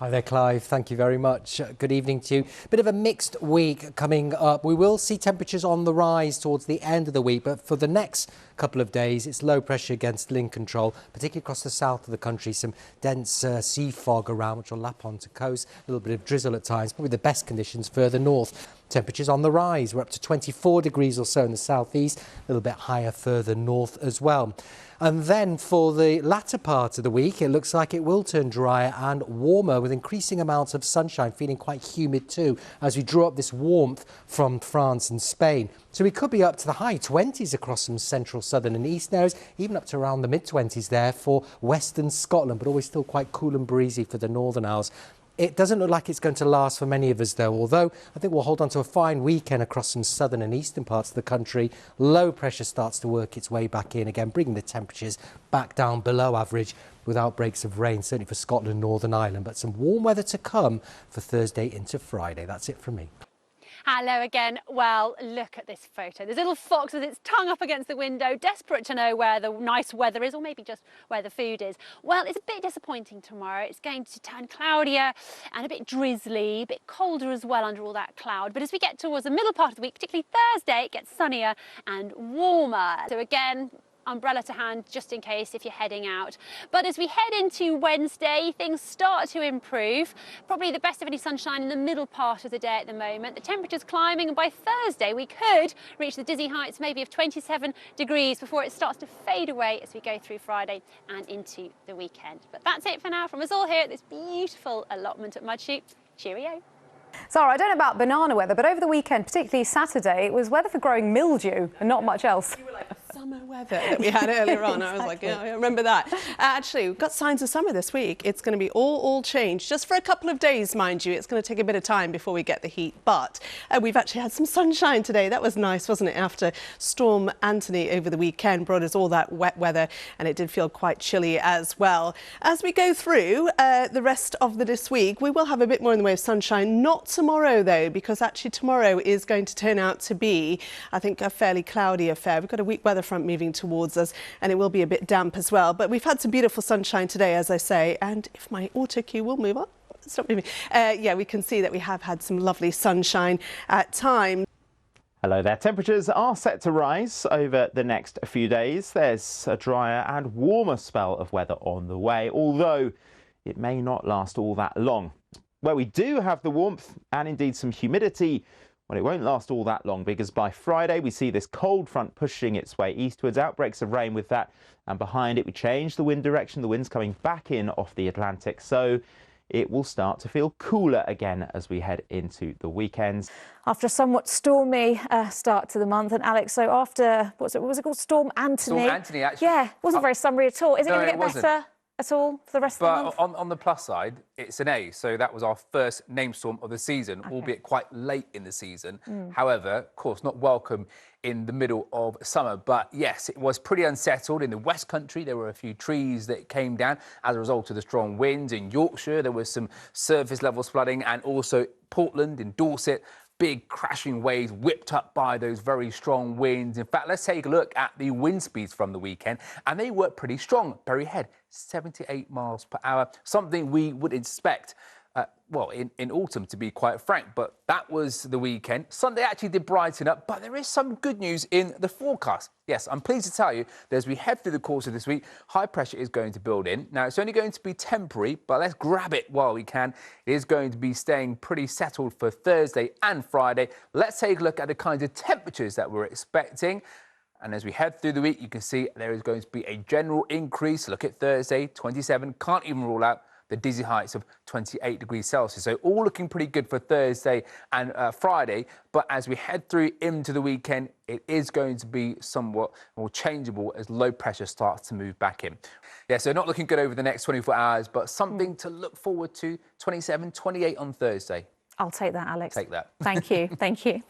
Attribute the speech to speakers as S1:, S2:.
S1: Hi there, Clive. Thank you very much. Good evening to you. Bit of a mixed week coming up. We will see temperatures on the rise towards the end of the week, but for the next couple of days, it's low pressure against wind control, particularly across the south of the country. Some dense sea fog around, which will lap onto coast. A little bit of drizzle at times. Probably the best conditions further north. Temperatures on the rise. We're up to 24 degrees or so in the southeast, a little bit higher further north as well. And then for the latter part of the week, it looks like it will turn drier and warmer with increasing amounts of sunshine, feeling quite humid too, as we draw up this warmth from France and Spain. So we could be up to the high 20s across some central, southern and eastern areas, even up to around the mid-20s there for western Scotland, but always still quite cool and breezy for the northern Isles. It doesn't look like it's going to last for many of us, though, although I think we'll hold on to a fine weekend across some southern and eastern parts of the country. Low pressure starts to work its way back in again, bringing the temperatures back down below average with outbreaks of rain, certainly for Scotland and Northern Ireland. But some warm weather to come for Thursday into Friday. That's it from me.
S2: Hello again. Well, look at this photo. This little fox with its tongue up against the window, desperate to know where the nice weather is, or maybe just where the food is. Well, it's a bit disappointing tomorrow. It's going to turn cloudier and a bit drizzly, a bit colder as well under all that cloud. But as we get towards the middle part of the week, particularly Thursday, it gets sunnier and warmer. So again, umbrella to hand just in case if you're heading out. But as we head into Wednesday, things start to improve. Probably the best of any sunshine in the middle part of the day at the moment. The temperature's climbing, and by Thursday we could reach the dizzy heights maybe of 27 degrees before it starts to fade away as we go through Friday and into the weekend. But that's it for now from us all here at this beautiful allotment at Mudshoot. Cheerio.
S3: Sarah, I don't know about banana weather, but over the weekend, particularly Saturday, it was weather for growing mildew and not much else.
S4: You were like summer weather that we had earlier on. Exactly. I was like, yeah, I remember that. Actually, we've got signs of summer this week. It's going to be all changed, just for a couple of days, mind you. It's going to take a bit of time before we get the heat, but we've actually had some sunshine today. That was nice, wasn't it? After Storm Anthony over the weekend brought us all that wet weather, and it did feel quite chilly as well. As we go through the rest of this week, we will have a bit more in the way of sunshine. Not tomorrow, though, because actually tomorrow is going to turn out to be, I think, a fairly cloudy affair. We've got a weak weather front moving towards us, and it will be a bit damp as well. But we've had some beautiful sunshine today, as I say, and if my auto cue will move on, stop moving. Yeah, we can see that we have had some lovely sunshine at times.
S5: Hello there. Temperatures are set to rise over the next few days. There's a drier and warmer spell of weather on the way, although it may not last all that long. Where we do have the warmth and indeed some humidity, well, it won't last all that long, because by Friday we see this cold front pushing its way eastwards, outbreaks of rain with that, and behind it we change the wind direction. The wind's coming back in off the Atlantic, so it will start to feel cooler again as we head into the weekends.
S3: After a somewhat stormy start to the month, and Alex, so after, what was it called? Storm Anthony?
S6: Storm Anthony, actually.
S3: Yeah, wasn't very summery at all. Is it
S6: No,
S3: going to get better at all for the rest of the month?
S6: But on the plus side, it's an A, so that was our first named storm of the season, albeit quite late in the season. However, of course, not welcome in the middle of summer. But yes, it was pretty unsettled. In the West Country, there were a few trees that came down as a result of the strong winds. In Yorkshire, there was some surface levels flooding, and also Portland and Dorset, big crashing waves whipped up by those very strong winds. In fact, let's take a look at the wind speeds from the weekend, and they were pretty strong. Bury Head, 78 miles per hour, something we would expect well, in autumn, to be quite frank, but that was the weekend. Sunday actually did brighten up, but there is some good news in the forecast. Yes, I'm pleased to tell you that as we head through the course of this week, high pressure is going to build in. Now, it's only going to be temporary, but let's grab it while we can. It is going to be staying pretty settled for Thursday and Friday. Let's take a look at the kinds of temperatures that we're expecting. And as we head through the week, you can see there is going to be a general increase. Look at Thursday, 27, can't even rule out the dizzy heights of 28 degrees Celsius. So all looking pretty good for Thursday and Friday. But as we head through into the weekend, it is going to be somewhat more changeable as low pressure starts to move back in. Yeah, so not looking good over the next 24 hours, but something to look forward to. 27, 28 on Thursday.
S3: I'll take that, Alex.
S6: Take that.
S3: Thank you. Thank you.